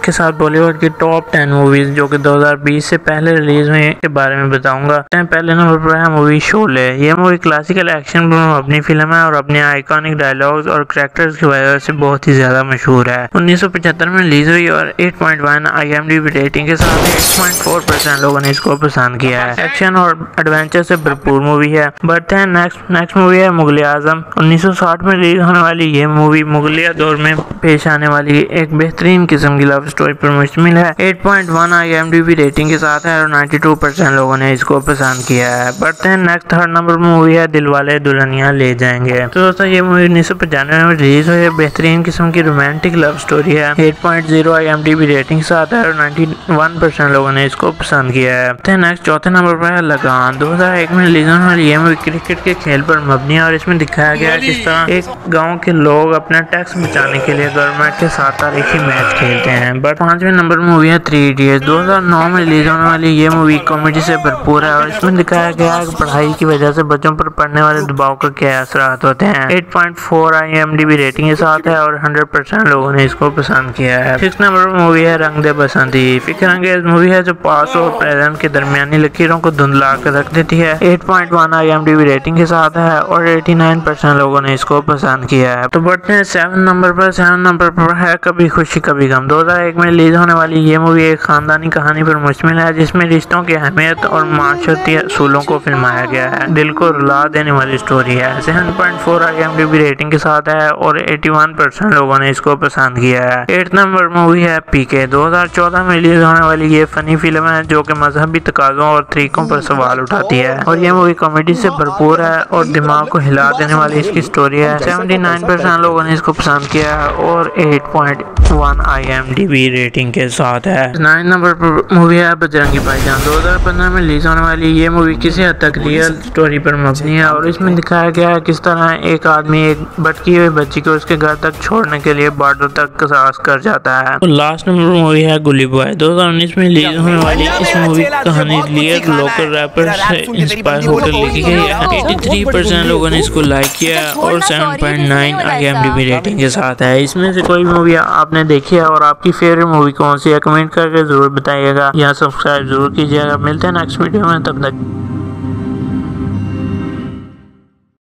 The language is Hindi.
के साथ बॉलीवुड की टॉप 10 मूवीज जो कि 2020 से पहले रिलीज हुई के बारे में बताऊंगा। पहले नंबर पर है मूवी शोले। ये मूवी क्लासिकल एक्शन पर अपनी फिल्म है और अपने आइकॉनिक डायलॉग्स और कैरेक्टर्स की वजह से बहुत ही ज्यादा मशहूर है। 1975 में रिलीज हुई और 8.1 IMDb रेटिंग के साथ 8.4% लोगों ने इसको पसंद किया है। एक्शन और एडवेंचर से भरपूर मूवी है। बढ़ते हैं नेक्स्ट मूवी है मुगल आजम। 1960 में रिलीज होने वाली ये मूवी मुगलिया दौर में पेश आने वाली एक बेहतरीन किस्म की लव स्टोरी पर मुश्तमिल है। 8.1 IMDb रेटिंग के साथ है और 92% लोगों ने इसको पसंद किया है। बढ़ते हैं नेक्स्ट थर्ड नंबर मूवी है दिलवाले दुल्हनिया ले जाएंगे। तो दोस्तों ये मूवी 1995 में रिलीज हुई बेहतरीन किस्म की रोमांटिक लव स्टोरी है। 8.0 IMDb रेटिंग के साथ है और 91% लोगों ने इसको पसंद किया है। नेक्स्ट चौथे नंबर पर है लगान। 2001 में रिलीज होने वाली ये मूवी क्रिकेट के खेल पर मबनी है और इसमें दिखाया गया है किस तरह एक गाँव के लोग अपना टैक्स बचाने के लिए गवर्नमेंट के साथ तारीखी मैच खेलते हैं। बट 5वें नंबर मूवी है 3 इडियट्स। 2009 में रिलीज होने वाली ये मूवी कॉमेडी से भरपूर है और इसमें दिखाया गया है कि पढ़ाई की वजह से बच्चों पर पड़ने वाले दबाव का क्या असरात होते हैं। 8.4 IMDb रेटिंग के साथ है और 100% लोगों ने इसको पसंद किया है। 6 नंबर मूवी है रंग दे बसंती। फिक्र अंगेज मूवी है जो पास्ट और प्रेजेंट के दरमियानी लकीरों को धुंधला कर रख देती है। 8.1 IMDb रेटिंग के साथ है और 89% लोगों ने इसको पसंद किया है। तो बढ़ते हैं 7 नंबर पर है कभी खुशी कभी गम। 2001 में रिलीज होने वाली ये मूवी एक खानदानी कहानी पर मुश्तमिल है जिसमें रिश्तों की अहमियत और माशरती असूलों को फिल्माया गया है। दिल को रुला देने वाली स्टोरी है। 7.4 IMDb रेटिंग के साथ है और 81% लोगों ने इसको पसंद किया है। 8 नंबर मूवी है पीके। 2014 में रिलीज होने वाली ये फनी फिल्म है जो कि मजहबी तकाजों और तरीकों पर सवाल उठाती है और ये मूवी कॉमेडी से भरपूर है और दिमाग को हिला देने वाली इसकी स्टोरी है। 79% लोगों ने इसको पसंद किया है और 8.1 IMDb रेटिंग के साथ है। 9 नंबर पर मूवी है बजरंगी भाईजान। 2015 में रिलीज होने वाली ये मूवी किसी हद तक रियल स्टोरी पर मबनी है और इसमें दिखाया गया है किस तरह एक आदमी एक भटकी हुई बच्ची को उसके घर तक छोड़ने के लिए बॉर्डर तक क्रॉस कर जाता है। तो लास्ट नंबर मूवी है गुली बॉय। 2019 में रिलीज होने वाली इस मूवी की कहानी रियल लोकल रैपर से इंस्पायर होकर लिखी गई है। 83% लोगों ने इसको लाइक किया और 7.9 IMDb रेटिंग के साथ है। इसमें से कोई मूवी आपने देखी है और आपकी फेवरेट मूवी कौन सी है कमेंट करके जरूर बताइएगा या सब्सक्राइब जरूर कीजिएगा। मिलते हैं नेक्स्ट वीडियो में, तब तक।